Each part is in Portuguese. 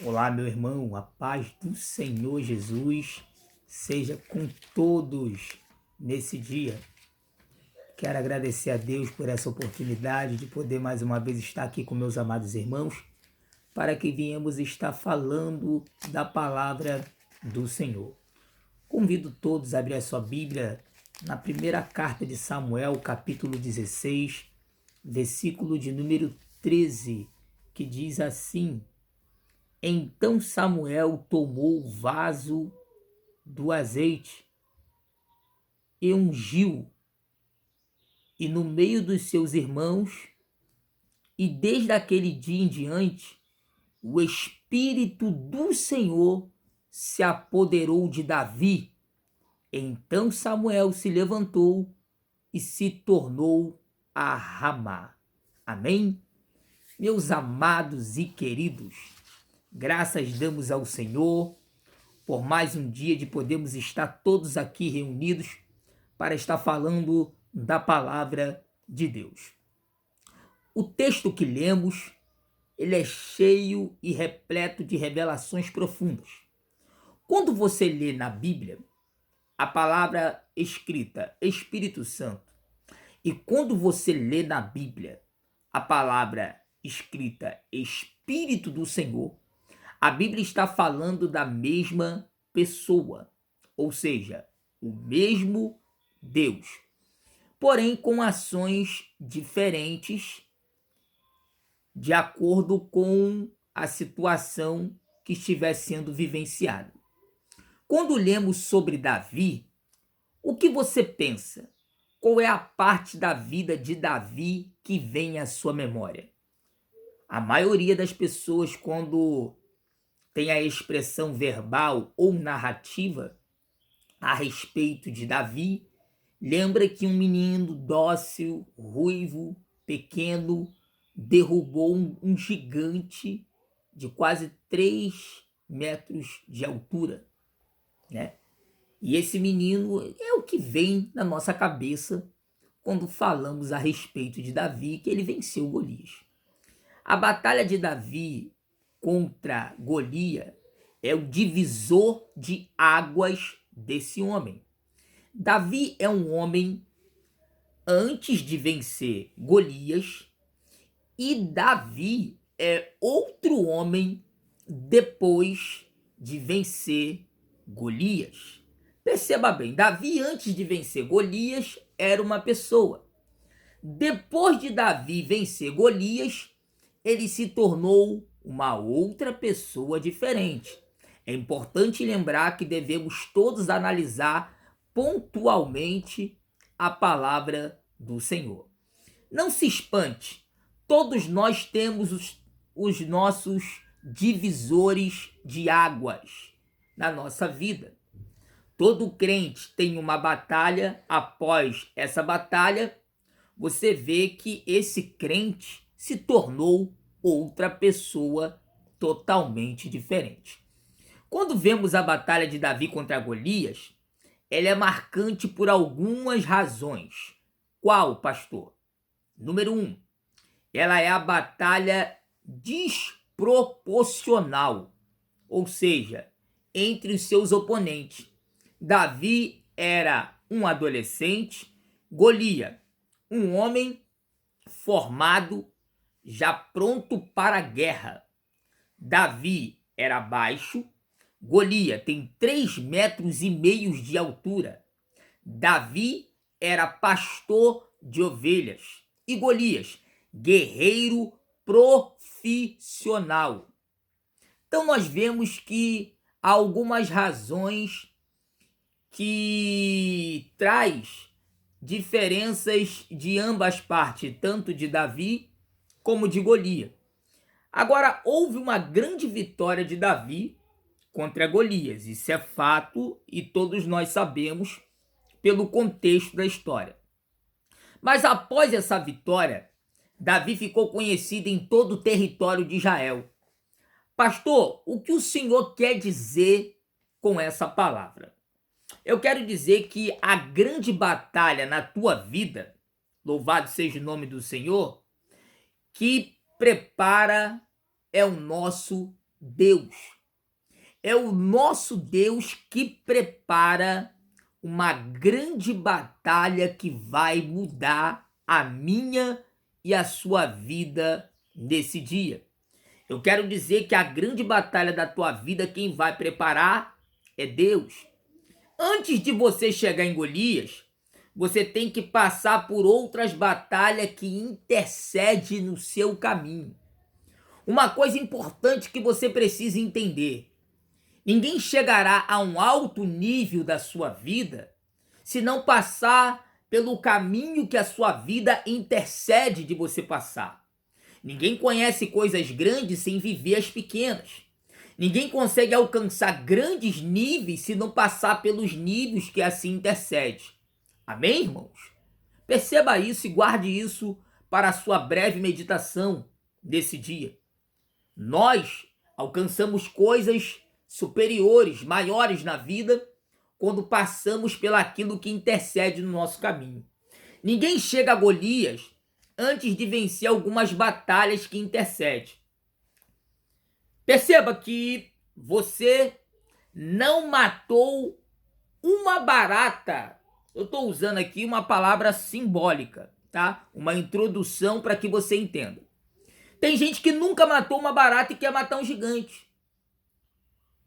Olá, meu irmão, a paz do Senhor Jesus seja com todos nesse dia. Quero agradecer a Deus por essa oportunidade de poder mais uma vez estar aqui com meus amados irmãos, para que viemos estar falando da palavra do Senhor. Convido todos a abrir a sua Bíblia na primeira carta de Samuel, capítulo 16, versículo de número 13, que diz assim: Então Samuel tomou o vaso do azeite e ungiu, e no meio dos seus irmãos, e desde aquele dia em diante, o Espírito do Senhor se apoderou de Davi. Então Samuel se levantou e se tornou a Ramá. Amém? Meus amados e queridos, graças damos ao Senhor por mais um dia de podermos estar todos aqui reunidos para estar falando da palavra de Deus. O texto que lemos, ele é cheio e repleto de revelações profundas. Quando você lê na Bíblia a palavra escrita Espírito Santo, e quando você lê na Bíblia a palavra escrita Espírito do Senhor, a Bíblia está falando da mesma pessoa, ou seja, o mesmo Deus, porém com ações diferentes de acordo com a situação que estiver sendo vivenciada. Quando lemos sobre Davi, o que você pensa? Qual é a parte da vida de Davi que vem à sua memória? A maioria das pessoas, quando tem a expressão verbal ou narrativa a respeito de Davi, lembra que um menino dócil, ruivo, pequeno, derrubou um gigante de quase 3 metros de altura, né? E esse menino é o que vem na nossa cabeça quando falamos a respeito de Davi, que ele venceu Golias. A batalha de Davi contra Golias é o divisor de águas desse homem. Davi é um homem antes de vencer Golias, e Davi é outro homem depois de vencer Golias. Perceba bem, Davi antes de vencer Golias era uma pessoa. Depois de Davi vencer Golias, ele se tornou uma outra pessoa diferente. É importante lembrar que devemos todos analisar pontualmente a palavra do Senhor. Não se espante, todos nós temos os nossos divisores de águas na nossa vida. Todo crente tem uma batalha. Após essa batalha, você vê que esse crente se tornou outra pessoa totalmente diferente. Quando vemos a batalha de Davi contra Golias, ela é marcante por algumas razões. Qual, pastor? Número 1, ela é a batalha desproporcional, ou seja, entre os seus oponentes. Davi era um adolescente, Golias, um homem formado, já pronto para a guerra. Davi era baixo, Golias tem 3,5 metros de altura. Davi era pastor de ovelhas e Golias, guerreiro profissional. Então nós vemos que há algumas razões que traz diferenças de ambas partes, tanto de Davi como de Golias. Agora, houve uma grande vitória de Davi contra Golias. Isso é fato e todos nós sabemos pelo contexto da história. Mas após essa vitória, Davi ficou conhecido em todo o território de Israel. Pastor, o que o senhor quer dizer com essa palavra? Eu quero dizer que a grande batalha na tua vida, louvado seja o nome do Senhor, que prepara é o nosso Deus. É o nosso Deus que prepara uma grande batalha que vai mudar a minha e a sua vida nesse dia. Eu quero dizer que a grande batalha da tua vida, quem vai preparar é Deus. Antes de você chegar em Golias, você tem que passar por outras batalhas que intercedem no seu caminho. Uma coisa importante que você precisa entender: ninguém chegará a um alto nível da sua vida se não passar pelo caminho que a sua vida intercede de você passar. Ninguém conhece coisas grandes sem viver as pequenas. Ninguém consegue alcançar grandes níveis se não passar pelos níveis que assim intercede. Amém, irmãos? Perceba isso e guarde isso para a sua breve meditação desse dia. Nós alcançamos coisas superiores, maiores na vida, quando passamos pelaquilo que intercede no nosso caminho. Ninguém chega a Golias antes de vencer algumas batalhas que intercede. Perceba que você não matou uma barata. Eu estou usando aqui uma palavra simbólica, tá? Uma introdução para que você entenda. Tem gente que nunca matou uma barata e quer matar um gigante.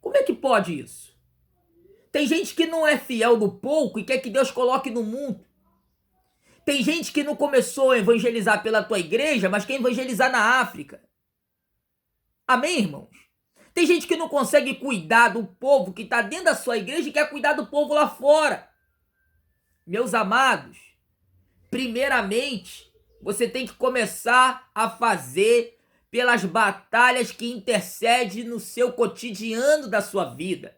Como é que pode isso? Tem gente que não é fiel no pouco e quer que Deus coloque no mundo. Tem gente que não começou a evangelizar pela tua igreja, mas quer evangelizar na África. Amém, irmãos? Tem gente que não consegue cuidar do povo que está dentro da sua igreja e quer cuidar do povo lá fora. Meus amados, primeiramente, você tem que começar a fazer pelas batalhas que intercedem no seu cotidiano da sua vida.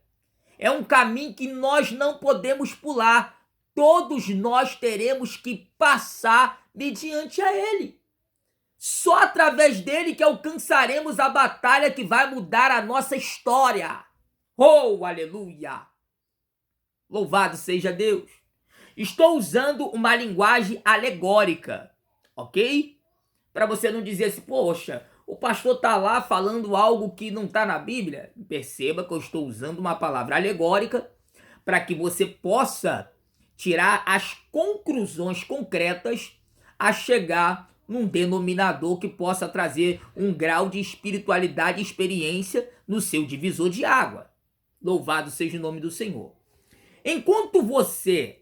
É um caminho que nós não podemos pular. Todos nós teremos que passar mediante a ele. Só através dele que alcançaremos a batalha que vai mudar a nossa história. Oh, aleluia! Louvado seja Deus! Estou usando uma linguagem alegórica, ok? Para você não dizer assim, poxa, o pastor está lá falando algo que não está na Bíblia. Perceba que eu estou usando uma palavra alegórica para que você possa tirar as conclusões concretas a chegar num denominador que possa trazer um grau de espiritualidade e experiência no seu divisor de água. Louvado seja o nome do Senhor. Enquanto você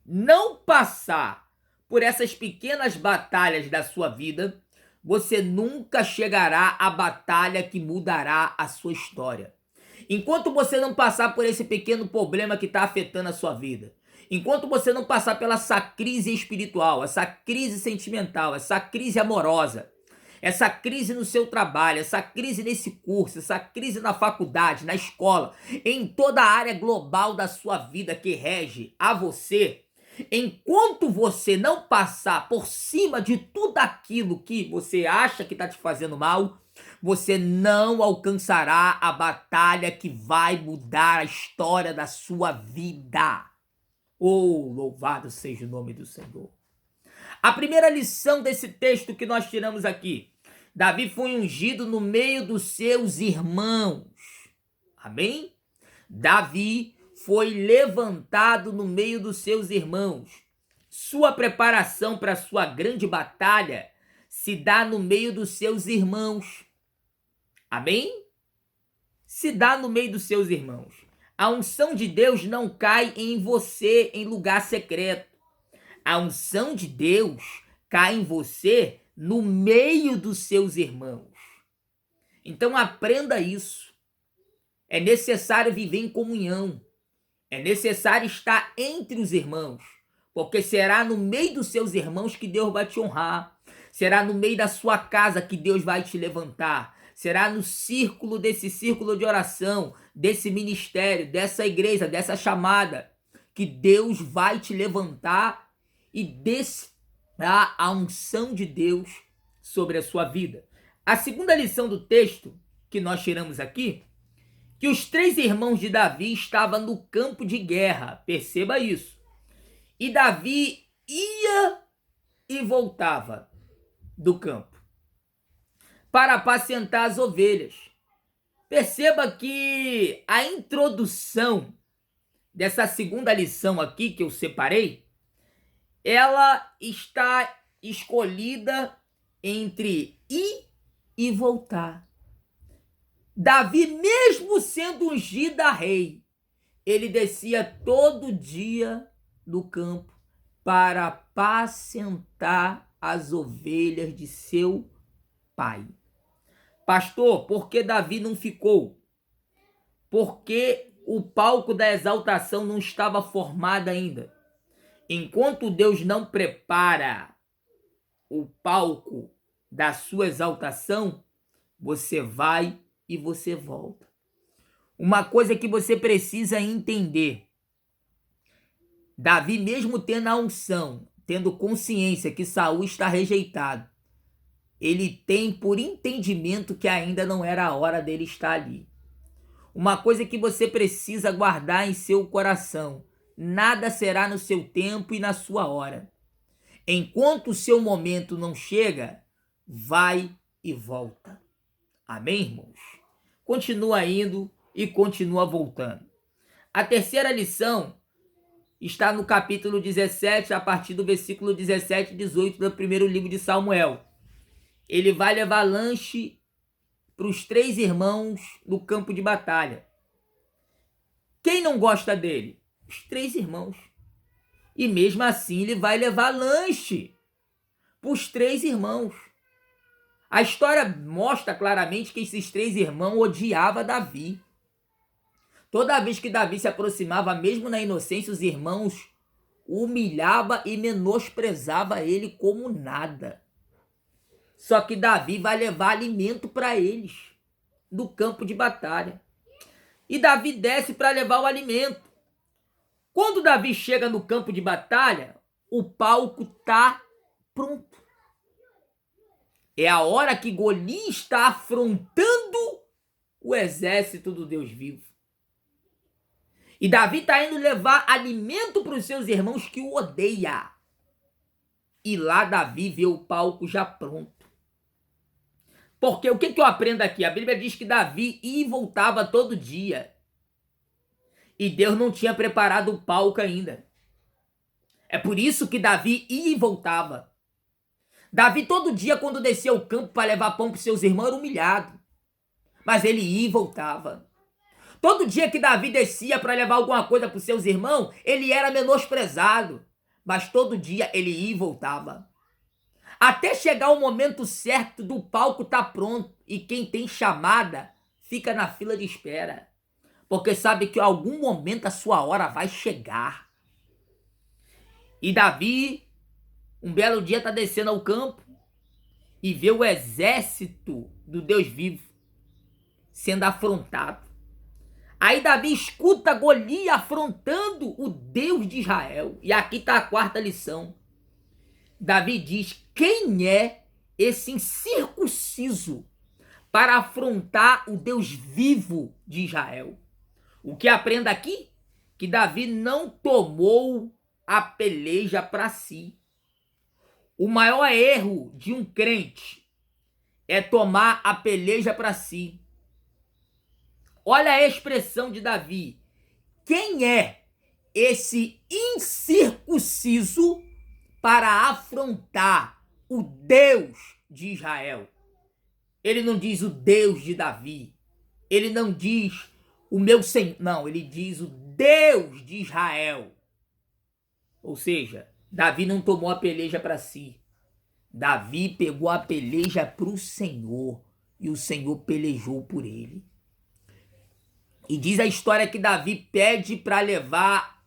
não passar por essas pequenas batalhas da sua vida, você nunca chegará à batalha que mudará a sua história. Enquanto você não passar por esse pequeno problema que está afetando a sua vida, enquanto você não passar pela essa crise espiritual, essa crise sentimental, essa crise amorosa, essa crise no seu trabalho, essa crise nesse curso, essa crise na faculdade, na escola, em toda a área global da sua vida que rege a você, enquanto você não passar por cima de tudo aquilo que você acha que está te fazendo mal, você não alcançará a batalha que vai mudar a história da sua vida. Oh, louvado seja o nome do Senhor. A primeira lição desse texto que nós tiramos aqui: Davi foi ungido no meio dos seus irmãos. Amém? Davi foi levantado no meio dos seus irmãos. Sua preparação para sua grande batalha se dá no meio dos seus irmãos. Amém? Se dá no meio dos seus irmãos. A unção de Deus não cai em você em lugar secreto. A unção de Deus cai em você no meio dos seus irmãos. Então aprenda isso. É necessário viver em comunhão. É necessário estar entre os irmãos. Porque será no meio dos seus irmãos que Deus vai te honrar. Será no meio da sua casa que Deus vai te levantar. Será no círculo desse círculo de oração, desse ministério, dessa igreja, dessa chamada, que Deus vai te levantar e descerá a unção de Deus sobre a sua vida. A segunda lição do texto que nós tiramos aqui, que os 3 irmãos de Davi estavam no campo de guerra. Perceba isso. E Davi ia e voltava do campo. para apacentar as ovelhas. Perceba que a introdução dessa segunda lição aqui que eu separei, ela está escolhida entre ir e voltar. Davi, mesmo sendo ungido a rei, ele descia todo dia no campo para apacentar as ovelhas de seu pai. Pastor, por que Davi não ficou? Porque o palco da exaltação não estava formado ainda. Enquanto Deus não prepara o palco da sua exaltação, você vai e você volta. Uma coisa que você precisa entender: Davi, mesmo tendo a unção, tendo consciência que Saul está rejeitado, ele tem por entendimento que ainda não era a hora dele estar ali. Uma coisa que você precisa guardar em seu coração: nada será no seu tempo e na sua hora. Enquanto o seu momento não chega, vai e volta. Amém, irmãos? Continua indo e continua voltando. A terceira lição está no capítulo 17, a partir do versículo 17 e 18 do primeiro livro de Samuel. Ele vai levar lanche para os 3 irmãos no campo de batalha. Quem não gosta dele? Os 3 irmãos. E mesmo assim ele vai levar lanche para os 3 irmãos. A história mostra claramente que esses 3 irmãos odiavam Davi. Toda vez que Davi se aproximava, mesmo na inocência, os irmãos o humilhavam e menosprezavam ele como nada. Só que Davi vai levar alimento para eles no campo de batalha. E Davi desce para levar o alimento. Quando Davi chega no campo de batalha, o palco está pronto. É a hora que Golias está afrontando o exército do Deus vivo. E Davi está indo levar alimento para os seus irmãos que o odeiam. E lá Davi vê o palco já pronto. Porque o que eu aprendo aqui? A Bíblia diz que Davi ia e voltava todo dia. E Deus não tinha preparado o palco ainda. É por isso que Davi ia e voltava. Davi todo dia, quando descia ao campo para levar pão para os seus irmãos, era humilhado. Mas ele ia e voltava. Todo dia que Davi descia para levar alguma coisa para os seus irmãos, ele era menosprezado. Mas todo dia ele ia e voltava. Até chegar o momento certo do palco estar pronto. E quem tem chamada fica na fila de espera. Porque sabe que em algum momento a sua hora vai chegar. E Davi, um belo dia, está descendo ao campo e vê o exército do Deus vivo sendo afrontado. Aí Davi escuta Golias afrontando o Deus de Israel. E aqui está a 4ª lição. Davi diz: quem é esse incircunciso para afrontar o Deus vivo de Israel? O que aprenda aqui? Que Davi não tomou a peleja para si. O maior erro de um crente é tomar a peleja para si. Olha a expressão de Davi: quem é esse incircunciso para afrontar o Deus de Israel? Ele não diz o Deus de Davi. Ele não diz o meu Senhor. Não, ele diz o Deus de Israel. Ou seja, Davi não tomou a peleja para si. Davi pegou a peleja para o Senhor. E o Senhor pelejou por ele. E diz a história que Davi pede para levar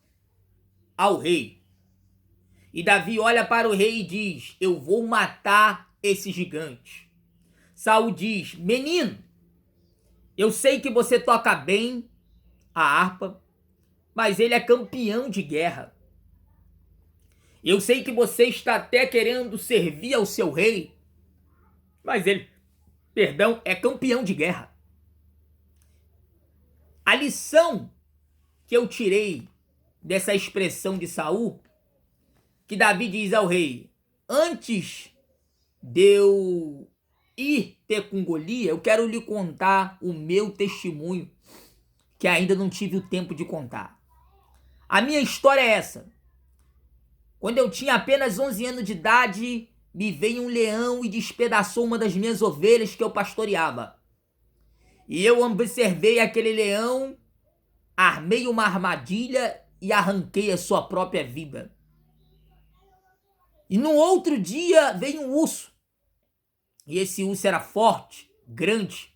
ao rei. E Davi olha para o rei e diz: eu vou matar esse gigante. Saul diz: menino, eu sei que você toca bem a harpa, mas ele é campeão de guerra. Eu sei que você está até querendo servir ao seu rei, mas ele, é campeão de guerra. A lição que eu tirei dessa expressão de Saul, que Davi diz ao rei: antes de eu ir ter com Golias, eu quero lhe contar o meu testemunho, que ainda não tive o tempo de contar. A minha história é essa. Quando eu tinha apenas 11 anos de idade, me veio um leão e despedaçou uma das minhas ovelhas que eu pastoreava. E eu observei aquele leão, armei uma armadilha e arranquei a sua própria vida. E no outro dia veio um urso. E esse urso era forte, grande,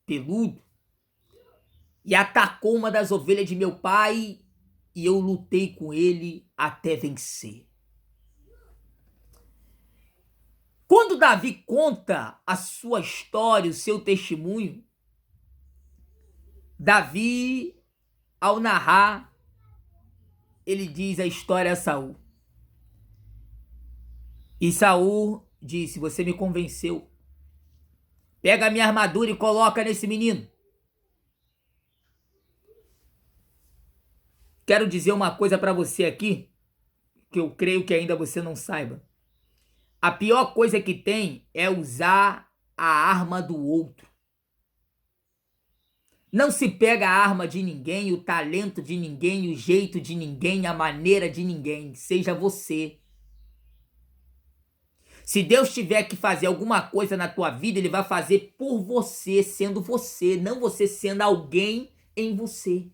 peludo. E atacou uma das ovelhas de meu pai e eu lutei com ele até vencer. Quando Davi conta a sua história, o seu testemunho, Davi, ao narrar, ele diz a história a Saul. E Saul disse: você me convenceu. Pega a minha armadura e coloca nesse menino. Quero dizer uma coisa para você aqui, que eu creio que ainda você não saiba. A pior coisa que tem é usar a arma do outro. Não se pega a arma de ninguém, o talento de ninguém, o jeito de ninguém, a maneira de ninguém. Seja você. Se Deus tiver que fazer alguma coisa na tua vida, Ele vai fazer por você, não você sendo alguém em você.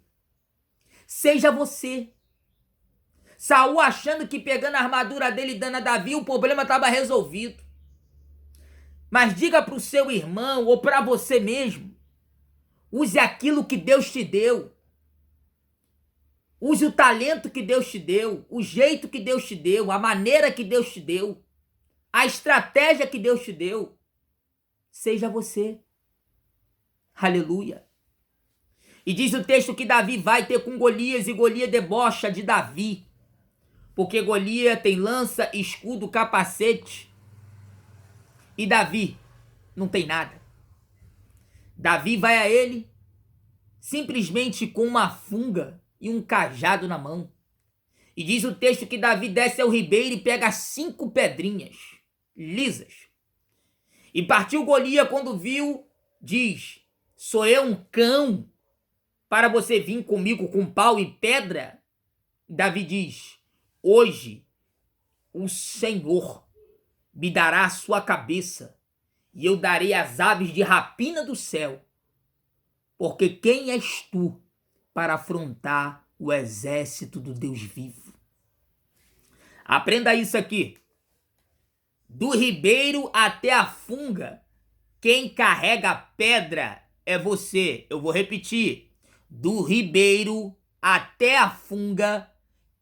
Seja você. Saul achando que pegando a armadura dele e dando a Davi, o problema estava resolvido. Mas diga para o seu irmão ou para você mesmo, use aquilo que Deus te deu. Use o talento que Deus te deu, o jeito que Deus te deu, a maneira que Deus te deu, a estratégia que Deus te deu. Seja você. Aleluia. E diz o texto que Davi vai ter com Golias e Golias debocha de Davi. Porque Golias tem lança, escudo, capacete. E Davi não tem nada. Davi vai a ele simplesmente com uma funga e um cajado na mão. E diz o texto que Davi desce ao ribeiro e pega 5 pedrinhas lisas. E partiu Golias quando viu, diz: sou eu um cão para você vir comigo com pau e pedra? Davi diz: hoje o Senhor me dará a sua cabeça e eu darei as aves de rapina do céu. Porque quem és tu para afrontar o exército do Deus vivo? Aprenda isso aqui. Do ribeiro até a funga, quem carrega a pedra é você. Eu vou repetir. Do ribeiro até a funga,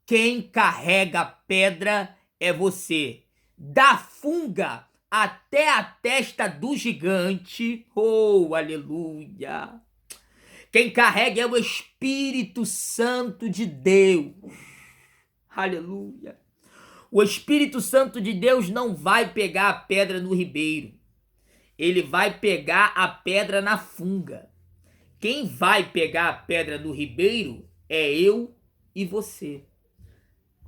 quem carrega a pedra é você. Da funga até a testa do gigante, oh, aleluia! Quem carrega é o Espírito Santo de Deus. Aleluia. O Espírito Santo de Deus não vai pegar a pedra no ribeiro. Ele vai pegar a pedra na funga. Quem vai pegar a pedra no ribeiro é eu e você.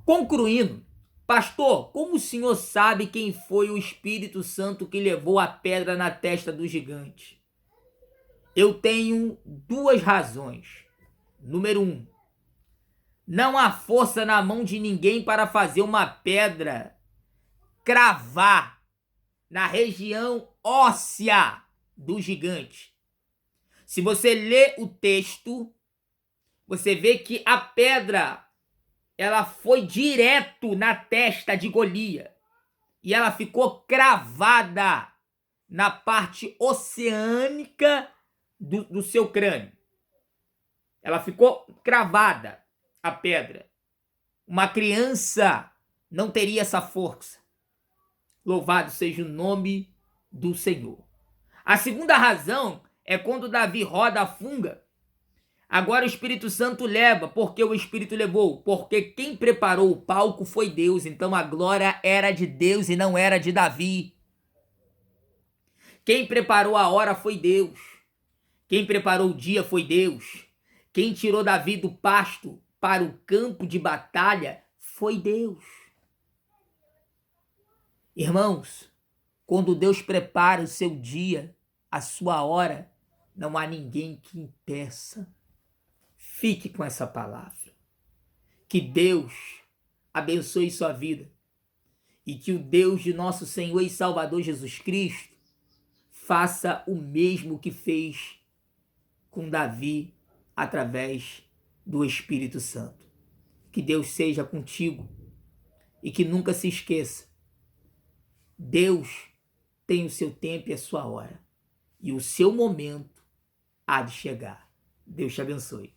Concluindo, pastor, como o senhor sabe quem foi o Espírito Santo que levou a pedra na testa do gigante? Eu tenho 2 razões. Número 1. Não há força na mão de ninguém para fazer uma pedra cravar na região óssea do gigante. Se você lê o texto, você vê que a pedra ela foi direto na testa de Golias e ela ficou cravada na parte oceânica do seu crânio. Ela ficou cravada, a pedra. Uma criança não teria essa força. Louvado seja o nome do Senhor. A segunda razão é quando Davi roda a funga. Agora o Espírito Santo leva. Por que o Espírito levou? Porque quem preparou o palco foi Deus. Então a glória era de Deus e não era de Davi. Quem preparou a hora foi Deus. Quem preparou o dia foi Deus. Quem tirou Davi do pasto para o campo de batalha foi Deus. Irmãos, Quando Deus prepara o seu dia, a sua hora, não há ninguém que impeça. Fique com essa palavra. Que Deus abençoe sua vida e que o Deus de nosso Senhor e Salvador Jesus Cristo faça o mesmo que fez com Davi através do Espírito Santo. Que Deus seja contigo e que nunca se esqueça. Deus tem o seu tempo e a sua hora. E o seu momento há de chegar. Deus te abençoe.